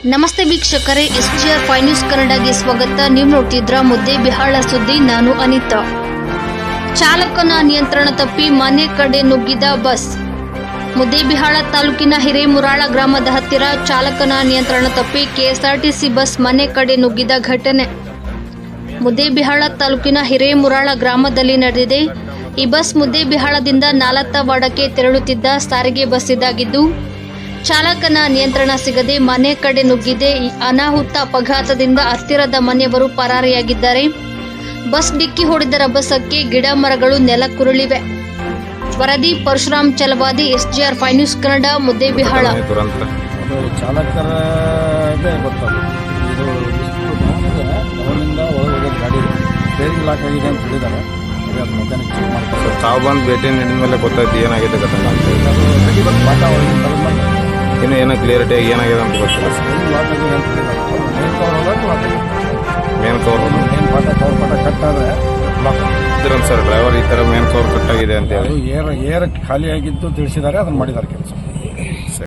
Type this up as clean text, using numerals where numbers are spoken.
ನಮಸ್ತೆ ವೀಕ್ಷಕರೇ, SGR 5 news ಕನ್ನಡಗೆ ಸ್ವಾಗತ. ನೀವು ನೋಡ್ತಿದ್ರ ಮುದ್ದೇಬಿಹಾಳ ಸುದ್ದಿ. ನಾನು ಅನಿತಾ. ಚಾಲಕನ ನಿಯಂತ್ರಣ ತಪ್ಪಿ ಮನೆ ಕಡೆ ನುಗ್ಗಿದ ಬಸ್. ಮುದ್ದೇಬಿಹಾಳ ತಾಲೂಕಿನ ಹಿರೇಮುರಾಳ ಗ್ರಾಮದ ಹತ್ತಿರ ಚಾಲಕನ ನಿಯಂತ್ರಣ ತಪ್ಪಿ KSRTC ಬಸ್ ಮನೆ ಕಡೆ ನುಗ್ಗಿದ ಘಟನೆ ಮುದ್ದೇಬಿಹಾಳ ತಾಲೂಕಿನ ಹಿರೇಮುರಾಳ ಗ್ರಾಮದಲ್ಲಿ ನಡೆದಿದೆ. ಈ ಬಸ್ ಮುದ್ದೇಬಿಹಾಳದಿಂದ ನಾಲತ್ತವಾಡಕ್ಕೆ ತೆರಳುತ್ತಿದ್ದ ಸಾರಿಗೆ ಬಸ್ ಇದಾಗಿದ್ದು, ಚಾಲಕನ ನಿಯಂತ್ರಣ ಸಿಗದೆ ಮನೆ ಕಡೆ ನುಗ್ಗಿದೆ. ಈ ಅನಾಹುತ ಅಪಘಾತದಿಂದ ಹತ್ತಿರದ ಮನೆಯವರು ಪರಾರಿಯಾಗಿದ್ದಾರೆ. ಬಸ್ ಡಿಕ್ಕಿ ಹೊಡೆದ ರಭಸಕ್ಕೆ ಗಿಡ ಮರಗಳು ನೆಲಕ್ಕುರುಳಿವೆ. ವರದಿ ಪರಶುರಾಮ್ ಚಲವಾದಿ, SGR 5 ನ್ಯೂಸ್ ಕನ್ನಡ, ಮುದ್ದೇಬಿಹಾಳ. ತಾವು ಬಂದು ಭೇಟಿ ನೀಡಿದ ಮೇಲೆ ಗೊತ್ತಾಯ್ತು ಏನಾಗಿದೆ ಘಟನೆ ಅಂತ. ಇನ್ನು ಏನೋ ಕ್ಲಿಯರಿಟಿ ಏನಾಗಿದೆ ಅಂತ ಗೊತ್ತಿಲ್ಲ. ಮೇನ್ ಕವರ್ ಕಟ್ಟಾದ್ರೆ ಸರ್ ಡ್ರೈವರ್ ಈ ಥರ ಮೇನ್ ಕವರ್ ಕಟ್ಟಾಗಿದೆ ಅಂತ ಹೇಳಿ ಏರ್ ಖಾಲಿ ಆಗಿದ್ದು ತಿಳಿಸಿದ್ದಾರೆ, ಅದನ್ನು ಮಾಡಿದ್ದಾರೆ ಕೆಲಸ.